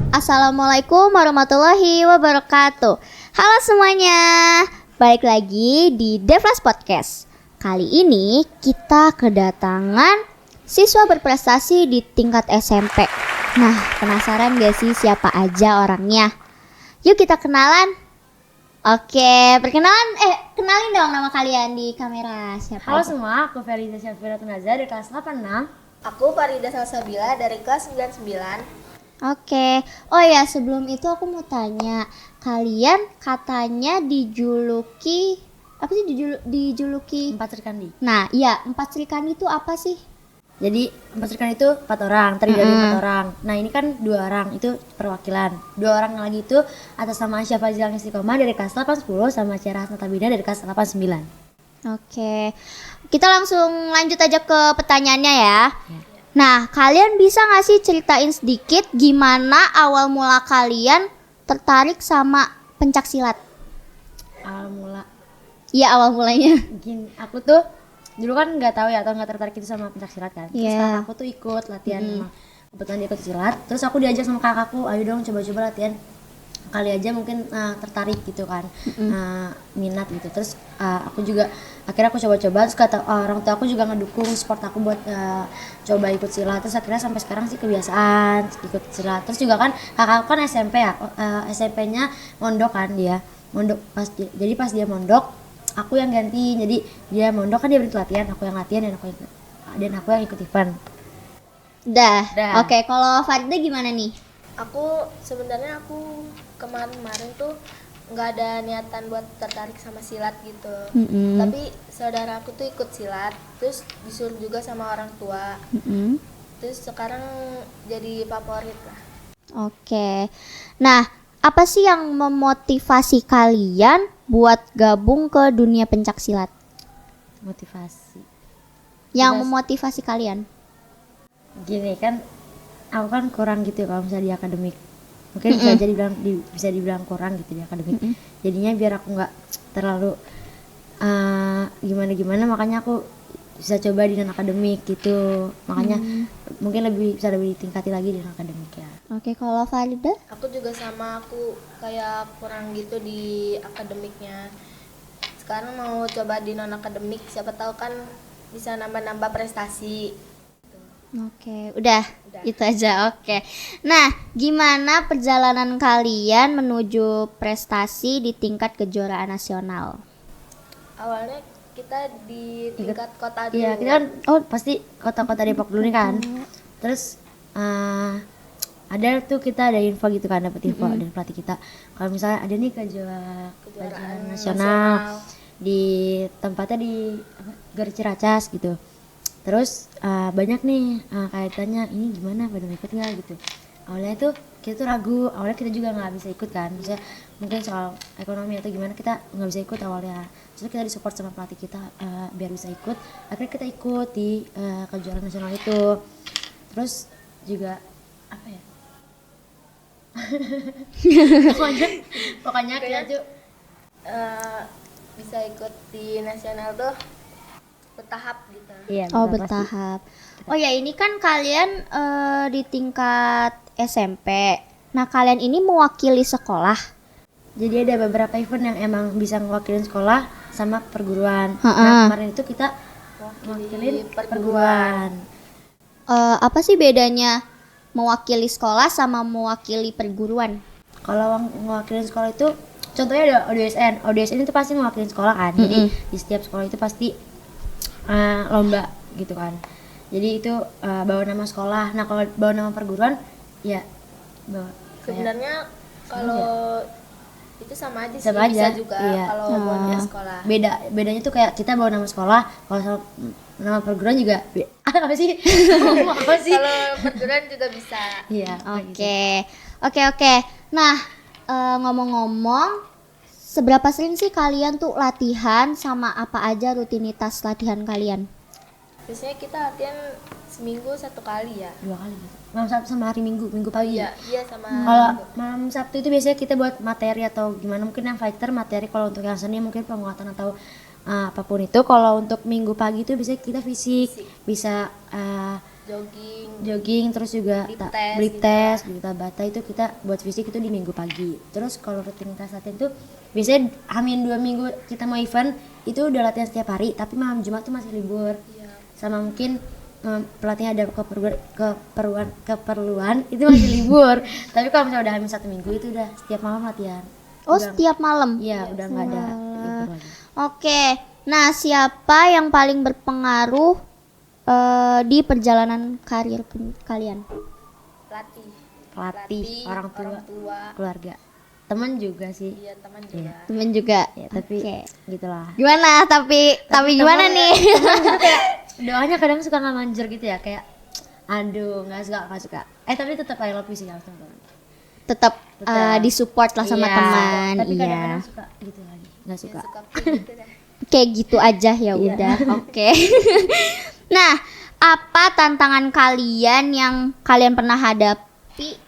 Assalamualaikum warahmatullahi wabarakatuh. Halo semuanya, balik lagi di Devlas Podcast. Kali ini kita kedatangan siswa berprestasi di tingkat SMP. Nah, penasaran gak sih siapa aja orangnya? Yuk kita kenalan. Oke, kenalin dong nama kalian di kamera. Siapa Halo aja? semua, aku Ferida Syafira Tunaza dari kelas 86. Aku Farida Salsabila dari kelas 99. Oke, oh ya sebelum itu aku mau tanya, kalian katanya dijuluki apa sih dijuluki? 4 Serikandi. Nah, iya 4 Serikandi itu apa sih? Jadi 4 Serikandi itu 4 orang, terdiri dari 4 orang. Nah ini kan 2 orang, itu perwakilan. 2 orang lagi itu atas nama Syafa Jilang Istiqomah dari kelas 810 sama Ciara Natabina dari kelas 89. Oke, kita langsung lanjut aja ke pertanyaannya ya. Nah, kalian bisa gak sih ceritain sedikit gimana awal mula kalian tertarik sama pencaksilat? Awal mula, Iya, awal mulanya. gini, aku tuh dulu kan nggak tahu ya atau nggak tertarik itu sama pencaksilat kan. Terus Iya. kakakku tuh ikut latihan emang. Kebetulan dia ikut silat. Terus aku diajak sama kakakku, ayo dong coba-coba latihan. Kali aja mungkin tertarik gitu kan, minat gitu. Terus aku juga akhirnya aku coba-coba. Terus kata orang tua aku juga ngedukung sport aku buat coba ikut silat. Terus akhirnya sampai sekarang sih kebiasaan ikut silat. Terus juga kan kakakku kan SMP ya, SMP-nya mondok kan dia. Mondok jadi pas dia mondok aku yang ganti. Jadi dia mondok kan dia berhenti latihan, aku yang latihan dan aku yang ikut event. Dah. Dah. Oke, kalau Farida gimana nih? Sebenarnya aku kemarin tuh nggak ada niatan buat tertarik sama silat gitu. Tapi saudara aku tuh ikut silat, terus disuruh juga sama orang tua. Terus sekarang jadi favorit lah. Oke. Nah, apa sih yang memotivasi kalian buat gabung ke dunia pencaksilat? Motivasi. Yang Jelas. memotivasi kalian? Gini kan, aku kan kurang gitu ya kalau misalnya di akademik. Mungkin bisa dibilang kurang gitu di akademik. Jadinya biar aku nggak terlalu gimana-gimana, makanya aku bisa coba di non akademik gitu. Makanya mungkin bisa lebih ditingkati lagi di non akademik ya. Oke, kalau Farida? Aku juga sama, aku kayak kurang gitu di akademiknya. Sekarang mau coba di non akademik, siapa tahu kan bisa nambah-nambah prestasi. Oke, udah. Itu aja, oke. Nah, gimana perjalanan kalian menuju prestasi di tingkat kejuaraan nasional? Awalnya kita di tingkat kota dulu. Iya, kita kan pasti kota-kota Depok dulu nih kan. Terus ada tuh kita ada info gitu kan, dapat info dari pelatih kita. Kalau misalnya ada nih kejuaraan nasional di tempatnya di Gar Ciracas gitu. Terus banyak nih kaitannya ini gimana pada ikut nggak gitu. Awalnya tuh kita tuh ragu, awalnya kita juga nggak bisa ikut kan. Misalnya mungkin soal ekonomi atau gimana kita nggak bisa ikut awalnya. Terus kita disupport sama pelatih kita biar bisa ikut. Akhirnya kita ikut di kejuaraan nasional itu. Terus juga apa ya? pokoknya kita tuh Bisa ikut di nasional tuh bertahap gitu. iya, Oh, betul, pasti. bertahap. Oh ya, ini kan kalian di tingkat SMP. Nah, kalian ini mewakili sekolah. Jadi ada beberapa event yang emang bisa ngewakilin sekolah sama perguruan. Ha-ha. Nah kemarin itu kita mewakilin perguruan. Apa sih bedanya mewakili sekolah sama mewakili perguruan? Kalau ngewakilin sekolah itu contohnya ada ODSN. ODSN itu pasti mewakilin sekolah kan. Jadi di setiap sekolah itu pasti lomba gitu kan. Jadi itu bawa nama sekolah. Nah kalau bawa nama perguruan ya bawa Sebenarnya kalau itu sama aja sih, Sama aja, bisa juga iya. kalau buat di sekolah. bedanya tuh kayak kita bawa nama sekolah, kalau sama nama perguruan juga apa sih? Apa sih? Kalau perguruan juga bisa. Iya. Oke. Nah, ngomong-ngomong, seberapa sering sih kalian tuh latihan, sama apa aja rutinitas latihan kalian? Biasanya kita latihan seminggu 1 kali ya. 2 kali gitu. Malam Sabtu sama hari Minggu pagi. Iya sama. Kalau malam Sabtu itu biasanya kita buat materi atau gimana, mungkin yang fighter materi, kalau untuk yang seni mungkin penguatan atau apapun itu. Kalau untuk Minggu pagi itu biasanya kita fisik. Bisa jogging, terus juga Lip beli test tes, beli tabata itu kita buat fisik itu di minggu pagi. Terus kalau rutinitas latihan tuh biasanya hamin 2 minggu kita mau event itu udah latihan setiap hari, tapi malam Jumat tuh masih libur. Iya. Sama mungkin pelatih ada keperluan itu masih libur. Tapi kalau misalnya udah hamin 1 minggu itu udah setiap malam latihan. Oh, setiap malam. Iya, udah nggak ada libur lagi. Oke. Nah, siapa yang paling berpengaruh di perjalanan karir kalian? pelatih, orang tua, keluarga, teman juga sih. iya teman juga. Temen juga. Ya, tapi Oke. gitulah. Gimana? Tapi gimana nih? Teman gitu kayak doanya kadang suka nggak manjur gitu ya, kayak aduh nggak suka. Tapi tetap I love you sih sama teman. Tetap disupport lah sama Iya, teman. tapi Iya. kadang-kadang suka gitu lagi, nggak suka. Suka gitu dah. Kayak gitu aja ya Iya. udah. Oke. Nah, apa tantangan kalian yang kalian pernah hadapi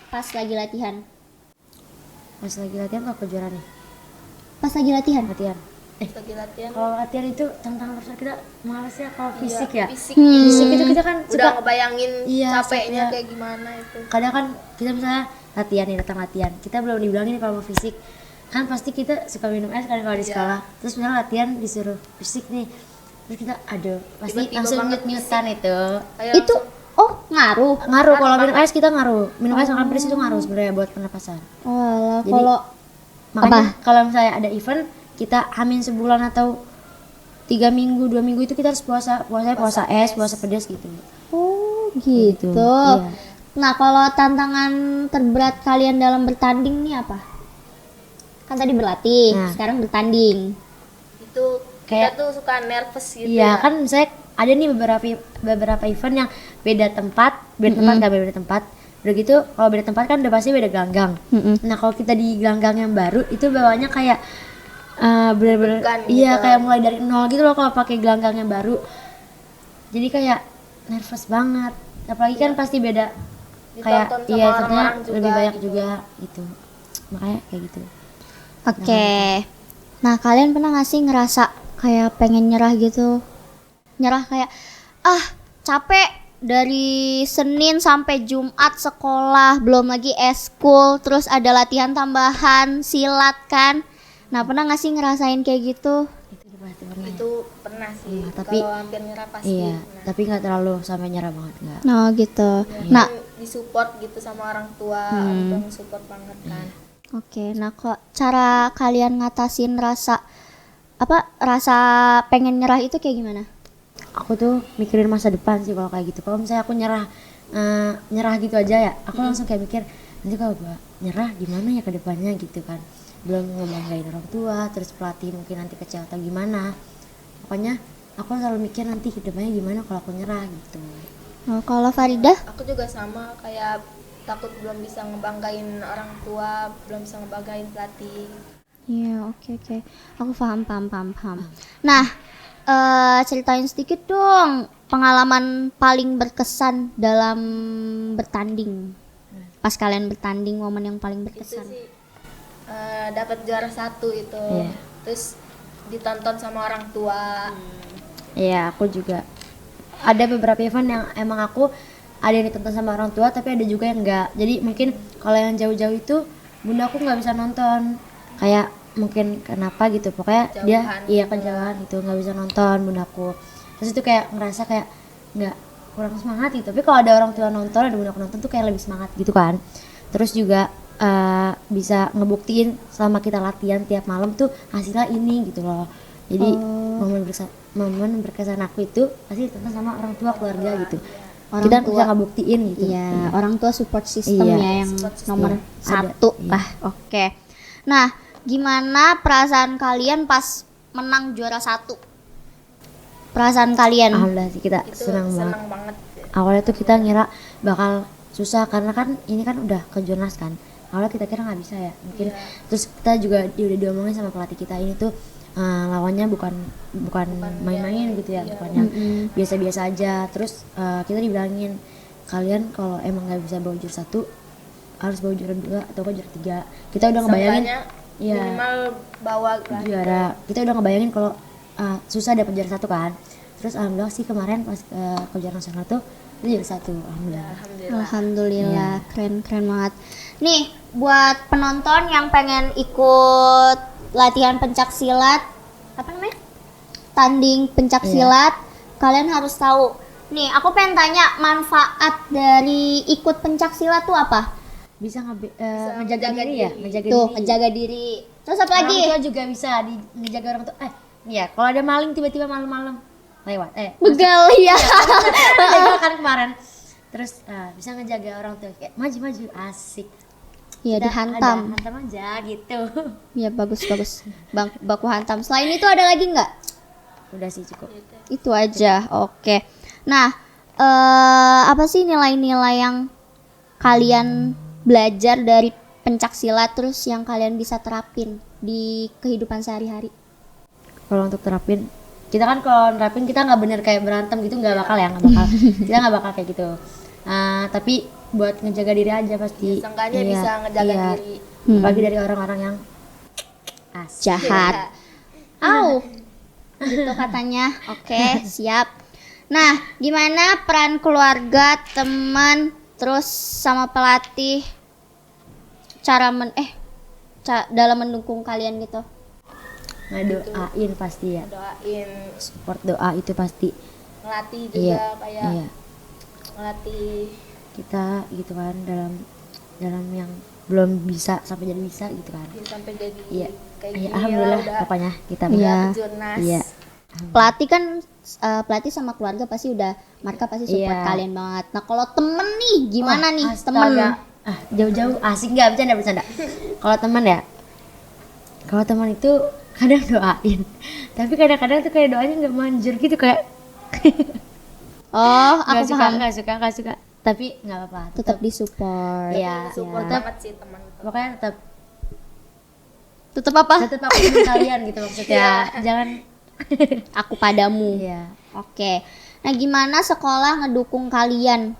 pas lagi latihan? Pas lagi latihan atau kejuaraan nih? Pas lagi latihan. Latihan. Lagi latihan. Kalau latihan itu tantangan terbesar kita males ya kalau fisik ya. Fisik. Fisik itu kita kan Udah suka ngebayangin Iya, capeknya capek. kayak gimana itu. kadang kan kita misalnya latihan nih, datang latihan, kita belum dibilangin kalau mau fisik kan pasti kita suka minum es kan kalau di sekolah. Terus misalnya latihan disuruh fisik nih, terus kita aduh pasti Tiba-tiba langsung banget nyut-nyutan itu Kayak Itu ngaruh. ngaruh. Kalau minum es kita ngaruh, minum es makan pedas itu ngaruh sebenarnya buat pernapasan. Walah, Jadi, kalau Makanya kalau misalnya ada event kita hamin sebulan atau 3 minggu 2 minggu itu kita harus puasa es, puasa pedas gitu. oh gitu. Iya. Nah, kalau tantangan terberat kalian dalam bertanding nih apa? Kan tadi berlatih, Nah. sekarang bertanding. itu Kayak- kita tuh suka nervous gitu Iya ya. kan misalnya ada nih beberapa event yang beda tempat kan beda tempat. Udah gitu kalau beda tempat kan udah pasti beda gelanggang. Nah kalau kita di gelanggang yang baru itu bawanya kayak bener-bener Deg-degan iya gitu. kayak mulai dari nol gitu loh kalau pakai gelanggang yang baru. Jadi kayak nervous banget. Apalagi kan pasti beda kayak Ditonton sama iya orang-orang contohnya juga lebih banyak gitu. juga gitu. Makanya kayak gitu. Oke. Nah, kalian pernah gak sih ngerasa kayak pengen nyerah gitu? Nyerah kayak, capek dari Senin sampai Jumat sekolah, belum lagi eskul, terus ada latihan tambahan, silat kan? Nah, pernah gak sih ngerasain kayak gitu? Itu pasti pernah. Itu pernah sih. Iya, tapi- kalau hampir nyerah pasti. Iya, Nah, tapi nggak terlalu sampai nyerah banget nggak. Nah, gitu. ya Nah, kan disupport gitu sama orang tua, orang tua support banget kan. oke. Nah, kok cara kalian ngatasin rasa pengen nyerah itu kayak gimana? Aku tuh mikirin masa depan sih kalau kayak gitu. Kalau misalnya aku nyerah gitu aja ya, aku langsung kayak mikir nanti kalau gua nyerah gimana ya ke depannya gitu kan. Belum ngebanggain orang tua, terus pelatih mungkin nanti kecewa atau gimana. Pokoknya aku selalu mikir nanti ke depannya gimana kalau aku nyerah gitu. Nah, kalau Faridah? Aku juga sama, kayak takut belum bisa ngebanggain orang tua, belum bisa ngebanggain pelatih. Iya, oke. Aku paham. Nah, ceritain sedikit dong pengalaman paling berkesan dalam bertanding. Pas kalian bertanding, momen yang paling Itu berkesan. sih dapat juara 1 itu. Iya. Terus ditonton sama orang tua. Iya, aku juga ada beberapa event yang emang aku ada yang ditonton sama orang tua, tapi ada juga yang enggak. Jadi mungkin kalau yang jauh-jauh itu bunda aku nggak bisa nonton, kayak mungkin kenapa gitu. Pokoknya dia Jauhan kejauhan gitu, nggak bisa nonton bundaku. Terus itu kayak ngerasa kayak nggak kurang semangat gitu. Tapi kalau ada orang tua nonton, ada bundaku nonton tuh kayak lebih semangat gitu kan. Terus juga bisa ngebuktiin selama kita latihan tiap malam tuh hasilnya ini gitu loh. Jadi momen berkesan aku itu pasti ditonton sama orang tua, keluarga gitu. Orang Kita tua. bisa ngebuktiin gitu. Iya, orang tua support system Iya. ya yang Support system. nomor Iya, ada. satu Iya. lah. Oke. Nah, gimana perasaan kalian pas menang juara 1? Perasaan kalian? Alhamdulillah sih kita Itu senang banget. senang banget. Awalnya tuh kita ngira bakal susah karena kan ini kan udah ke Jonas kan. Awalnya kita kira nggak bisa ya mungkin. Terus kita juga udah diomongin sama pelatih kita ini tuh lawannya bukan main-main gitu ya, bukan yang biasa-biasa aja. Terus kita dibilangin kalian kalau emang nggak bisa bawa juara 1 harus bawa juara 2 atau juara 3. Kita udah ngebayangin Seenggaknya Iya. minimal bawa lah. juara. Kita udah ngebayangin kalau susah dapat juara 1 kan. Terus alhamdulillah sih kemarin pas ke juara nasional tuh itu juga satu. Alhamdulillah. Alhamdulillah. Alhamdulillah, keren banget. Nih, buat penonton yang pengen ikut latihan pencak silat, apa namanya? Tanding pencak silat, kalian harus tahu. Nih, aku pengen tanya manfaat dari ikut pencak silat tuh apa? Bisa ngejaga diri ya, ngejaga Tuh, diri. menjaga diri. Terus apa lagi? Orang tua juga bisa ngejaga orang tua. Iya, kalau ada maling tiba-tiba malam-malam lewat. Begal ya. Begal kan kemarin. Terus bisa ngejaga orang tua kayak maju-maju asik. Ya Kita dihantam. hantam aja gitu. Ya bagus. Bang, baku hantam. Selain itu ada lagi nggak? Udah sih cukup. Itu aja. Oke. Nah, apa sih nilai-nilai yang kalian belajar dari pencak silat terus yang kalian bisa terapin di kehidupan sehari-hari? Kalau untuk terapin, kita kan kalau nerapin kita nggak bener kayak berantem gitu, nggak bakal ya, nggak bakal. Kita nggak bakal kayak gitu. Tapi buat ngejaga diri aja pasti. Seenggaknya bisa ngejaga diri. Apalagi dari orang-orang yang Jahat. Au. Gitu katanya. Oke, siap. Nah, gimana peran keluarga, teman, terus sama pelatih dalam mendukung kalian gitu? ngedoain pasti ya. Doain, Support doa itu pasti. ngelatih juga kayak Iya. ngelatih. Kita gitu kan dalam yang belum bisa sampai jadi bisa gitu kan. Sampai jadi Iya. kayak Iya, gini alhamdulillah lah, udah pokoknya kita Iya. berjurnas. Iya. Pelatih kan pelatih sama keluarga pasti mereka pasti support Iya. kalian banget. Nah, kalau temen nih gimana nih Astaga. temen? Jauh-jauh asik nggak bercanda. Kalau teman ya, kalau teman itu kadang doain, tapi kadang-kadang tuh kayak doanya nggak manjur gitu kayak Oh, aku paham. nggak suka, tapi nggak apa-apa. Tetap disupport. Iya, Support tetap banget sih teman. pokoknya tetap Tetap apa? aku dengan kalian gitu maksudnya. Jangan Aku padamu. Iya. Oke. Nah, gimana sekolah ngedukung kalian?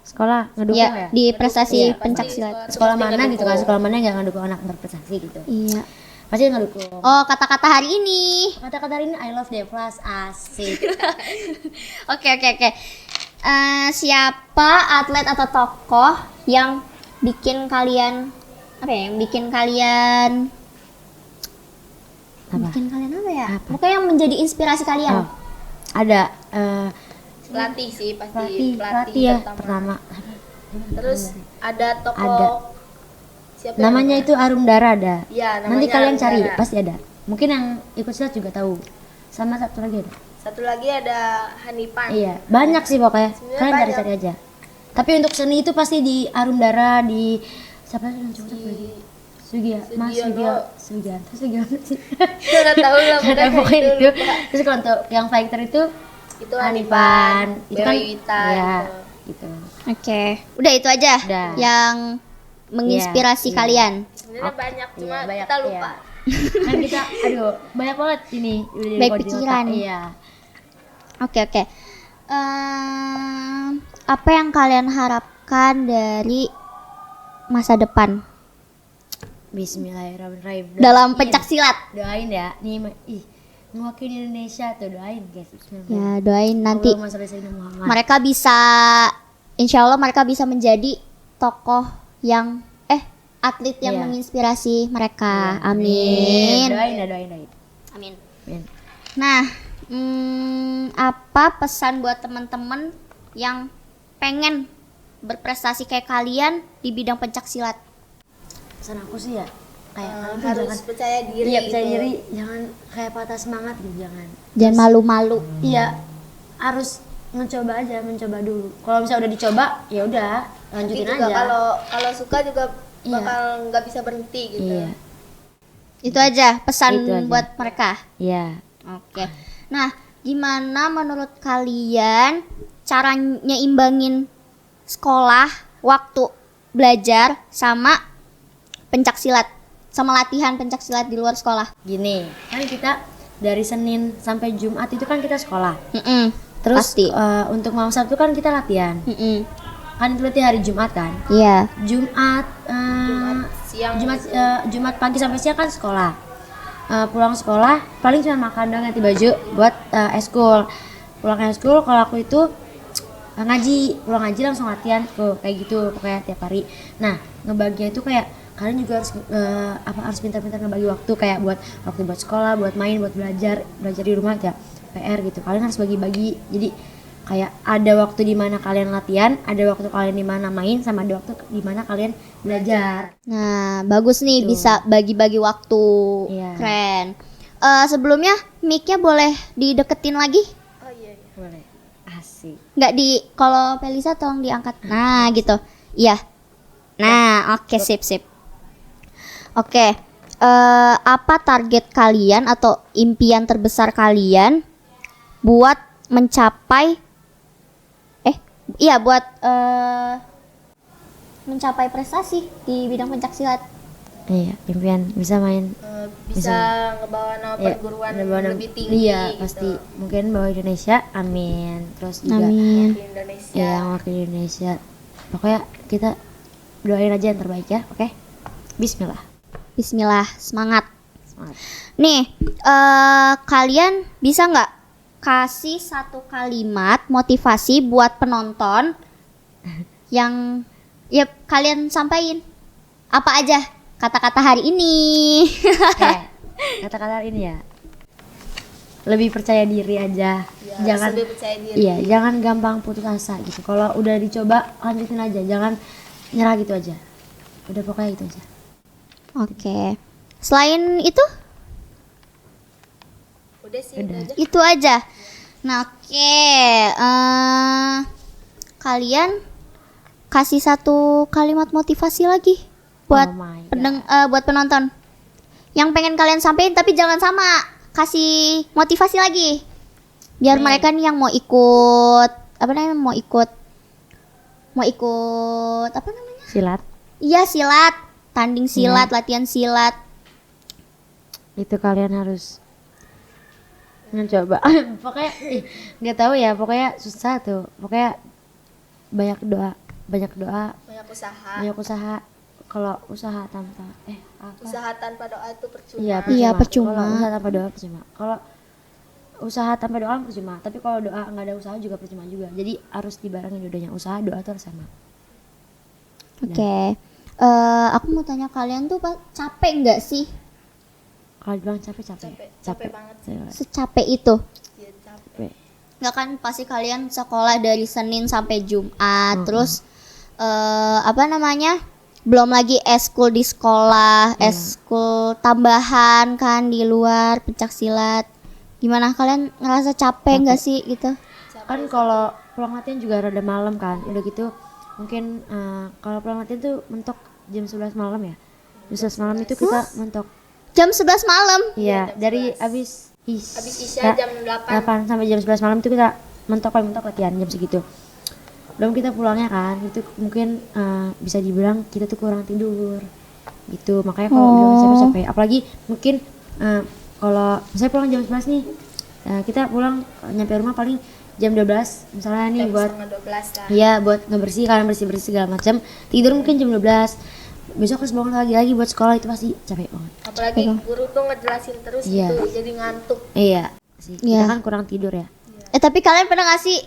Sekolah ngedukung Ya, ya? di prestasi Iya, pencak pasti silat. Sekolah mana gitu kan? Sekolah mana yang nggak ngedukung anak berprestasi gitu? Iya. Pasti ngedukung. Oh, kata-kata hari ini. Kata-kata ini I love Devlas asik. Oke. Siapa atlet atau tokoh yang bikin kalian apa ya? Apa? Pokoknya yang menjadi inspirasi kalian. Oh, ada Pelatih sih pasti pelatih ya pertama. Terus ada tokoh Ada. siapa Namanya itu Arum Dara ada. Ya, namanya Nanti kalian Arum cari Dara. pasti ada. Mungkin yang ikut silat juga tahu. Sama satu lagi ada. Satu lagi ada Hanifan. Iya, banyak sih pokoknya. Sebenarnya Kalian banyak. cari-cari aja. Tapi untuk seni itu pasti di Arum Dara, di siapa sih yang cowok satu lagi? Sugianto sih. Nggak tahu lah Ada pokoknya itu. itu. Terus kalau untuk yang fighter itu Itu Hanifan, itu kan Wita, ya, gitu. gitu. Oke. Udah itu aja Udah. yang menginspirasi Iya. kalian. Sebenarnya banyak cuma Iya, banyak, kita lupa. iya. Kan kita banyak banget ini udah jadi Baik kode di pikiran. otak. Iya. Oke. Apa yang kalian harapkan dari masa depan Bismillahirrahmanirrahim. dalam Doain. pencak silat? Doain ya. Nih mewakili Indonesia tuh doain guys. Ya, doain nanti Allahumma sholli ala sayyidina Muhammad. mereka bisa, insya Allah mereka bisa menjadi tokoh yang atlet yang Iya. menginspirasi mereka. Amin. Doain. Amin. Amin. Nah, apa pesan buat teman-teman yang pengen berprestasi kayak kalian di bidang pencak silat? Pesan aku sih ya kayak kalian tuh Harus jangan percaya diri. iya percaya gitu. diri, jangan kayak patah semangat gitu, jangan. Jangan malu-malu. Iya, harus mencoba dulu. Kalau misalnya udah dicoba, ya udah lanjutin Nanti juga aja. kalau suka juga Iya. bakal nggak bisa berhenti gitu. Iya, Itu aja pesan Itu aja. buat mereka. iya. Oke. Nah, gimana menurut kalian caranya imbangin sekolah, waktu belajar sama pencak silat, sama latihan pencak silat di luar sekolah? Gini, kan kita dari Senin sampai Jumat itu kan kita sekolah. Terus Pasti. untuk malam Sabtu kan kita latihan. Kan itu berarti hari Jumat kan. Iya. Jumat Siang Jumat pagi sampai siang kan sekolah. Pulang sekolah paling cuma makan doang, ganti baju buat eskul. Pulang eskul kalau aku itu ngaji, pulang ngaji langsung latihan tuh kayak gitu pokoknya tiap hari. Nah ngebaginya itu kayak kalian juga harus pintar-pintar ngebagi waktu, kayak buat waktu buat sekolah, buat main, buat belajar di rumah ya PR gitu. Kalian harus bagi-bagi. Jadi kayak ada waktu di mana kalian latihan, ada waktu kalian di mana main, sama ada waktu di mana kalian belajar. Nah, bagus nih Gitu. bisa bagi-bagi waktu. Iya. Keren. Sebelumnya mic-nya boleh dideketin lagi? Oh iya. Boleh. Asik. Nggak di, kalau Pelisa tolong diangkat. Nah, gitu. Iya. Nah, oke, sip. Oke. Apa target kalian atau impian terbesar kalian buat mencapai buat mencapai prestasi di bidang pencaksilat? Iya, impian bisa main. Bisa ngebawa nama perguruan lebih tinggi Iya, gitu. pasti. Mungkin bawa Indonesia, amin. Terus juga Amin. Di Indonesia. ya yang wakil Indonesia. Pokoknya kita doain aja yang terbaik ya, oke? Bismillah. Bismillah, semangat. Semangat. Nih, kalian bisa nggak kasih satu kalimat motivasi buat penonton yang ya kalian sampaikan? Apa aja kata-kata hari ini? Kata-kata ini ya. Lebih percaya diri aja. Ya, Jangan lebih percaya diri. Iya, jangan gampang putus asa gitu. Kalau udah dicoba, lanjutin aja. Jangan nyerah gitu aja. Udah pokoknya gitu aja. Oke. Selain itu, Udah sih Udah. itu aja. itu aja. Nah, oke. Kalian kasih satu kalimat motivasi lagi buat Oh my God. buat penonton yang pengen kalian sampaikan, tapi jangan sama, kasih motivasi lagi biar mereka nih yang mau ikut apa namanya, Silat. iya silat, tanding silat, latihan silat. Itu kalian harus mencoba. Pokoknya nggak tahu ya, pokoknya susah tuh. Pokoknya banyak doa, Banyak usaha. banyak usaha. Kalau usaha tanpa Usaha tanpa doa itu percuma. Iya, percuma. Kalau usaha tanpa doa percuma. Kalau usaha tanpa doa percuma, tapi kalau doa nggak ada usaha juga percuma juga. Jadi harus dibarengin dua-duanya, usaha doa tuh harus sama. Oke. Aku mau tanya kalian tuh capek nggak sih Kalau dibilang capek. Capek banget sih. secapek itu? Iya, capek. Capek. Nggak kan, pasti kalian sekolah dari Senin sampai Jumat, terus belum lagi eskul di sekolah, eskul tambahan kan di luar pencaksilat. Gimana, kalian ngerasa capek nggak sih gitu? Kan kalau pulang latihan juga rada malam kan. Udah gitu mungkin kalau pulang latihan tuh mentok jam 11 malam ya. Jam 11 malam itu kita mentok. Jam 11 malam? Iya, dari abis Isya jam 8. sampai jam 11 malam itu kita paling mentok latihan jam segitu. Belum kita pulangnya kan, itu mungkin bisa dibilang kita tuh kurang tidur gitu. Makanya kalau bilang capek, apalagi mungkin kalau misalnya pulang jam 11 nih, kita pulang nyampe rumah paling jam 12 misalnya nih, Jam buat setengah 12 lah. iya buat ngebersih, kalian bersih segala macam. Tidur mungkin jam 12, besok harus bangun lagi buat sekolah, itu pasti capek banget. Apalagi guru tuh ngejelasin terus Iya. gitu, jadi ngantuk. Iya sih, Iya. kita kan kurang tidur ya. Tapi kalian pernah nggak sih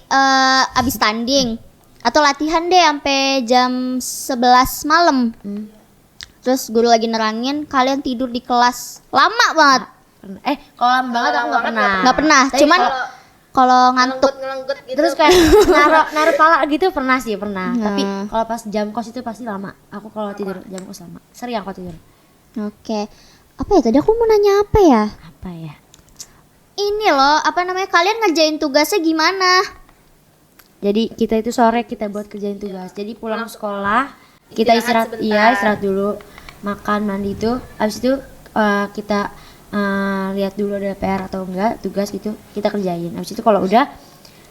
abis tanding atau latihan deh sampai jam 11 malam, terus guru lagi nerangin, kalian tidur di kelas lama banget? Kalau lama banget aku nggak pernah. Nggak pernah, Tapi cuman kalau ngantuk. Ngelenggut gitu. terus kayak naruh pala gitu pernah. Tapi kalau pas jam kos itu pasti lama. Aku kalau tidur jam kos lama. Sering aku tidur. Oke. Apa ya tadi aku mau nanya apa ya? Apa ya? Ini loh, kalian ngerjain tugasnya gimana? Jadi kita itu sore kita buat kerjain tugas. Jadi pulang sekolah kita Istirahat istirahat, sebentar. istirahat dulu, makan, mandi itu. Habis itu kita lihat dulu ada PR atau enggak, tugas gitu kita kerjain. Habis itu kalau udah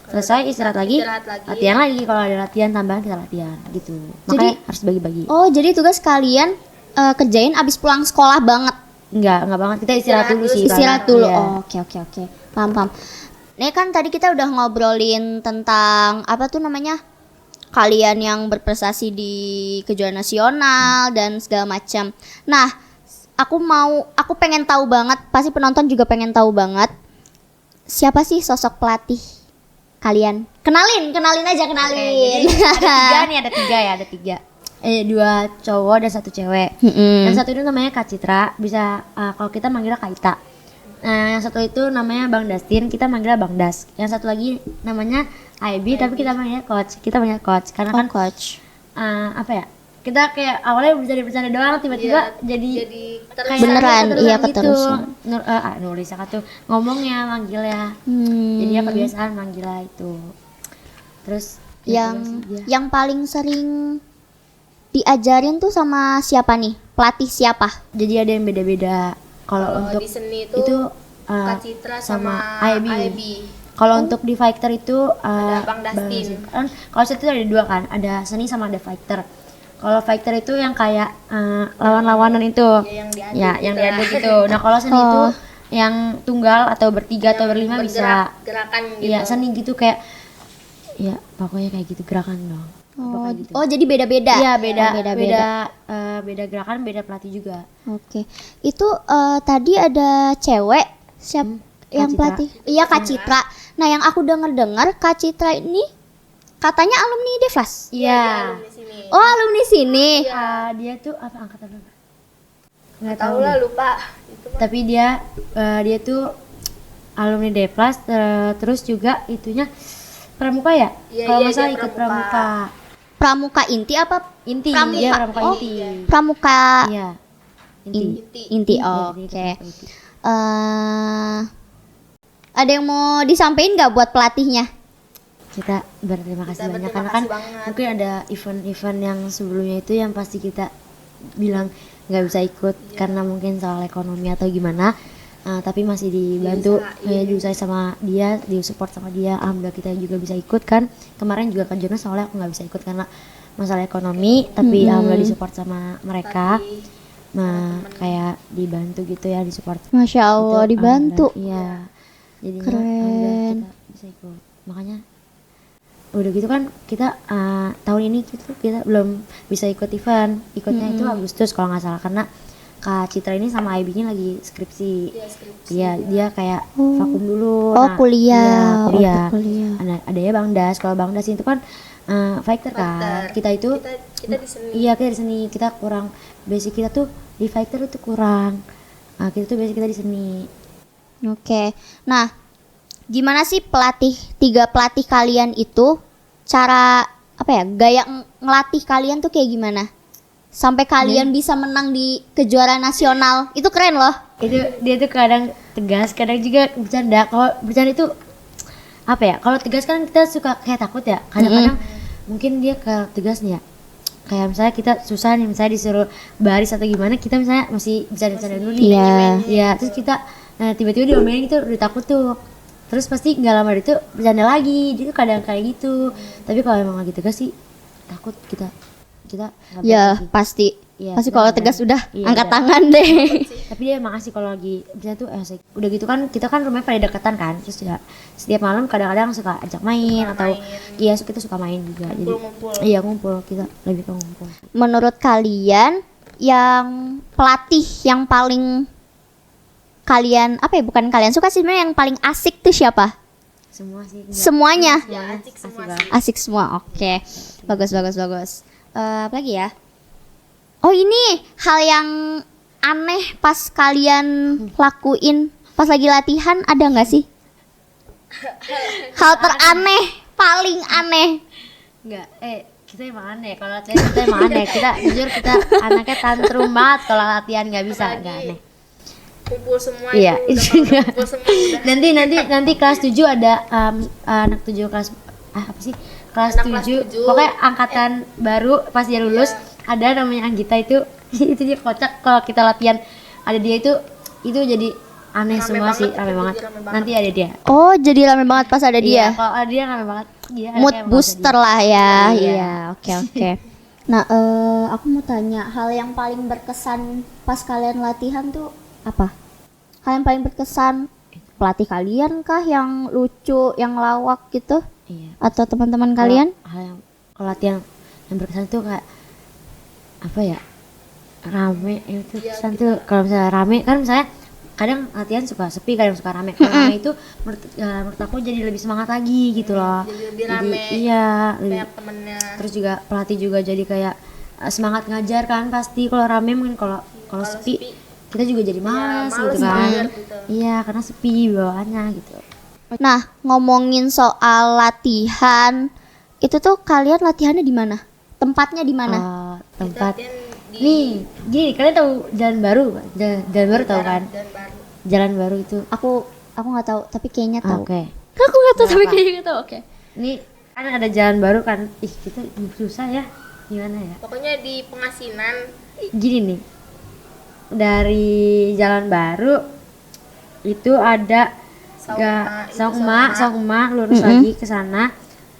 selesai istirahat lagi, latihan lagi. Kalau ada latihan tambahan kita latihan gitu. Makanya harus bagi-bagi. Oh, jadi tugas kalian kerjain abis pulang sekolah banget? Enggak banget, kita istirahat dulu sih. Istirahat karena- dulu. iya. Oh, oke. Paham. Nih kan tadi kita udah ngobrolin tentang kalian yang berprestasi di kejuaraan nasional dan segala macam. Nah, aku pengen tahu banget, pasti penonton juga pengen tahu banget, siapa sih sosok pelatih kalian kenalin aja kenalin. Ada tiga. 2 cowok dan 1 cewek. Yang satu itu namanya Kak Citra, bisa kalau kita manggilnya Kak Ita. Nah, yang satu itu namanya Bang Dustin, kita manggilnya Bang Das. Yang satu lagi namanya Aibi, tapi kita manggilnya Coach. Karena kan Coach. apa ya? Kita kayak awalnya bercanda doang, tiba-tiba jadi kayak beneran, iya gitu. keterusan. Nulis tuh ngomongnya, manggilnya. Jadi ya kebiasaan manggilnya itu. Terus yang paling sering diajarin tuh sama siapa nih? Pelatih siapa? Jadi ada yang beda-beda. Kalau untuk di seni itu Kak Citra sama Aibi. Kalau untuk di fighter itu ada Bang Dustin. Kan kalau itu ada 2 kan, ada seni sama ada fighter. Kalau fighter itu yang kayak lawan-lawanan itu, yang diadu gitu. Nah kalau seni itu yang tunggal atau bertiga atau berlima bisa gerakan gitu. Iya seni gitu kayak, ya pokoknya kayak gitu gerakan dong. Oh jadi beda-beda. Iya beda gerakan, beda pelatih juga. Oke. Itu tadi ada cewek siapa yang Citra. pelatih? Iya Kak Citra. Nah yang aku dengar Kak Citra ini katanya alumni Devas. Iya. Oh alumni sini. Dia tuh apa angkatan berapa? Nggak Tahu lah, deh. lupa. Itu mah. Tapi dia tuh alumni Devas, terus juga itunya pramuka ya? Iya, Kalau iya, nggak salah dia ikut pramuka. pramuka. Pramuka inti apa? Inti, Pramuka. dia pramuka Oh, inti. Pramuka Iya. Inti. inti. Iya, Oh, dia ikut oke. pramuka inti. Ada yang mau disampaikan nggak buat pelatihnya? Kita berterima kasih Kita banyak berterima karena kan kasih banget. mungkin ada event-event yang sebelumnya itu yang pasti kita bilang nggak bisa ikut karena mungkin soal ekonomi atau gimana. Tapi masih dibantu, diusahain sama dia, disupport sama dia. Alhamdulillah kita juga bisa ikut kan. Kemarin juga ke Jonas soalnya aku nggak bisa ikut karena masalah ekonomi, tapi alhamdulillah disupport sama mereka. Nah kayak dibantu gitu ya, disupport. Masya Allah Gitu, dibantu. Iya. Jadinya Keren. alhamdulillah kita bisa ikut. Makanya udah gitu kan kita tahun ini kita belum bisa ikut event. Ikutnya itu Agustus kalau nggak salah karena Kak Citra ini sama IB-nya lagi skripsi. Iya, dia kayak vakum dulu. Oh, kuliah. Iya, kuliah. Oh, kuliah. Ada ya Bang Das. Kalau Bang Das itu kan fighter kan. Kita itu kita di seni. Iya, kita di seni. Kita kurang basic kita tuh di fighter itu kurang. Kita tuh basic kita di seni. Oke. Nah, gimana sih 3 pelatih kalian itu cara apa ya? Gaya ngelatih kalian tuh kayak gimana? Sampai kalian bisa menang di kejuaraan nasional. Itu keren loh. Itu dia tuh kadang tegas, kadang juga bercanda. Kalau bercanda itu apa ya? Kalau tegas kan kita suka kayak takut ya. Kadang-kadang mungkin dia ke tegas nih ya. Kayak misalnya kita susah nih, misalnya disuruh baris atau gimana, kita misalnya masih bercanda-bercanda dulu nih. Iya. Iya, terus kita tiba-tiba diomelin gitu udah takut tuh. Terus pasti nggak lama itu bercanda lagi. Dia tuh kadang kayak gitu. Tapi kalau emang lagi tegas sih takut kita nggak Ya, berani sih. pasti. Iya, Pasti kita kalau nggak tegas berani. udah Iya, angkat udah. tangan deh. Tapi dia emang asik kalau lagi bisa tuh asik. Udah gitu kan kita kan rumahnya pada deketan kan. Terus ya setiap malam kadang-kadang suka ajak main atau iya kita suka main juga. Jadi iya ngumpul, kita lebih ke ngumpul. Menurut kalian yang pelatih yang paling kalian apa ya, bukan kalian suka sih, sebenarnya yang paling asik tuh siapa? Semua sih. Semuanya. Asik semua banget. sih. Asik semua. Oke. Bagus. Apa lagi ya? Oh, ini hal yang aneh pas kalian lakuin pas lagi latihan ada nggak sih? Hal teraneh, paling aneh. Enggak, kita emang aneh. Kalau latihan kita emang aneh. Kita jujur kita anaknya tantrum banget kalau latihan nggak bisa, enggak aneh. Kumpul semua Iya, itu itu udah kumpul semua udah. nanti kelas 7 ada anak 7 kelas apa sih? Kelas Anak kelas 7. 7. Pokoknya angkatan baru pas dia lulus ada namanya Anggita itu. Itu dia kocak kalau kita latihan ada dia itu jadi aneh Rame semua banget, sih, itu rame banget. jadi rame banget. Nanti ada dia. Oh, jadi rame banget pas ada Iya, dia. kalau ada dia rame banget. Dia Mood anaknya emang booster ada lah ya. Iya. Iya, oke. Nah, aku mau tanya, hal yang paling berkesan pas kalian latihan tuh apa? Hal yang paling berkesan pelatih kalian kah yang lucu, yang lawak gitu? dia. Iya. Atau teman-teman kalian? Hal yang kalau latihan yang berkesan tuh kayak apa ya? Rame itu kesan tuh kalau misalnya rame kan misalnya kadang latihan suka sepi, kadang suka rame. Kalau rame itu menurut aku jadi lebih semangat lagi gitu loh. Jadi lebih rame. Iya, Banyak temennya. terus juga pelatih juga jadi kayak semangat ngajar kan pasti. Kalau rame mungkin kalau sepi kita juga jadi malas gitu males kan. ngajar gitu. Iya, karena sepi bawaannya gitu. Nah, ngomongin soal latihan, itu tuh kalian latihannya di mana? Tempatnya di mana? Tempat Latihan di nih, gini kalian tahu jalan baru? Jalan baru tahu kan? dan baru. Jalan baru itu. Aku nggak tahu, tapi kayaknya tahu. Oke. Aku nggak tahu, tapi Kenapa? kayaknya nggak tahu. Oke. Ini kan ada jalan baru kan. Ih, kita susah ya. Gimana ya? Pokoknya di Pengasinan. Gini nih. Dari jalan baru itu ada Saung Emak lurus lagi ke sana.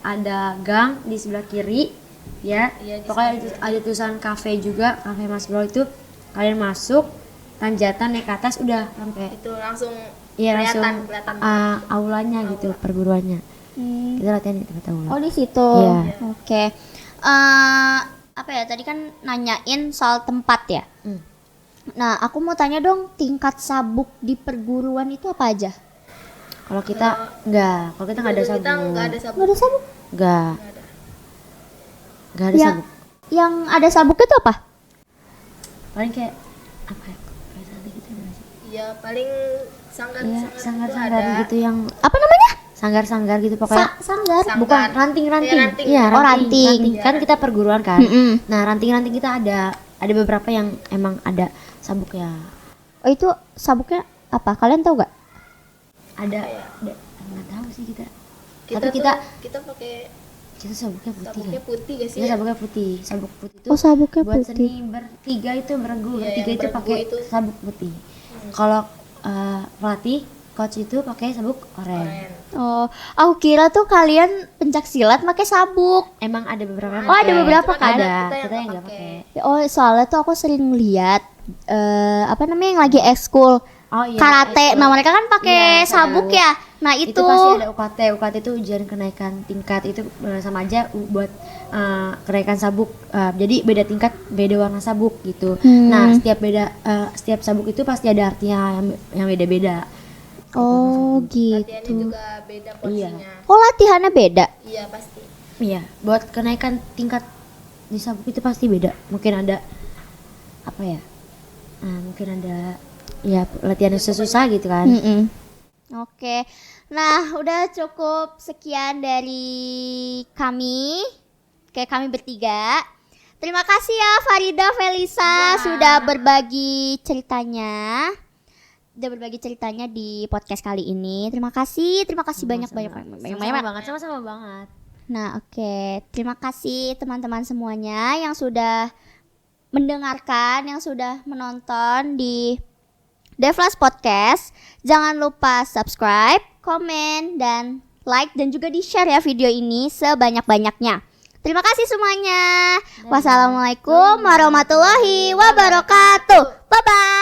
Ada gang di sebelah kiri ya. Iya, di Pokoknya itu ada tulisan kafe juga, kafe Mas Bro itu. Kalian masuk, tanjatan naik ke atas udah sampai. Itu langsung Iya, langsung kelihatan. aulanya gitu, perguruannya. Kita latihan di tempat aula. Oh, di situ. Iya. Oke. Apa ya? Tadi kan nanyain soal tempat ya. Nah, aku mau tanya dong, tingkat sabuk di perguruan itu apa aja? Kalau kita kalau kita nggak ada sabuk. Kita nggak ada sabuk. Nggak ada sabuk. Nggak ada Yang sabuk. yang ada sabuknya itu apa? Paling kayak apa ya? Kayak tadi gitu nggak sih? Ya paling sanggar Iya, itu sanggar-sanggar ada. gitu yang Apa namanya? sanggar-sanggar gitu pokoknya. Sanggar. Sanggar. Bukan ranting-ranting. Iya, ranting. Iya, Oh, ranting. Kan kita perguruan kan. Mm-mm. Nah, ranting-ranting kita ada beberapa yang emang ada sabuknya. Oh, itu sabuknya apa? Kalian tahu gak? Ada nggak tahu sih kita. Kita Tapi tuh- kita pakai kita sabuknya putih sabuknya kan. putih gak sih? Kita sabuknya putih. Sabuk putih itu Oh, sabuknya buat putih. seni bertiga itu beregu. Iya, Bertiga yang itu beregu pakai itu. sabuk putih. Kalau pelatih coach itu pakai sabuk oranye. Keren. Oh, aku kira tuh kalian pencak silat pakai sabuk. Emang ada beberapa yang Oh, ada pakai. beberapa kan? Ada, Kita yang kita yang nggak nggak pakai. Oh, soalnya tuh aku sering lihat apa namanya yang lagi ekskul Oh iya. karate. Nah, mereka kan pakai Iya, sabuk sabuk. ya. Nah, itu Pasti ada UKT. UKT itu ujian kenaikan tingkat itu sama aja buat kenaikan sabuk. Jadi beda tingkat, beda warna sabuk gitu. Nah, setiap sabuk itu pasti ada artinya yang beda-beda. Oh, Latihannya gitu. juga beda porsinya. Oh, latihannya beda. Iya pasti. Iya, buat kenaikan tingkat di sabuk itu pasti beda. Mungkin ada apa ya? Mungkin ada ya latihan yang susah gitu kan. Mm-mm. Oke. Nah, udah cukup sekian dari kami. Kayak kami bertiga. Terima kasih ya Farida, Felisa sudah berbagi ceritanya. Udah berbagi ceritanya di podcast kali ini. Terima kasih banyak Sama-sama banget, sama-sama banget. Nah, oke. Terima kasih teman-teman semuanya yang sudah mendengarkan, yang sudah menonton di Devlas Podcast. Jangan lupa subscribe, komen, dan like, dan juga di-share ya video ini sebanyak-banyaknya. Terima kasih semuanya. Wassalamualaikum warahmatullahi wabarakatuh. Bye-bye.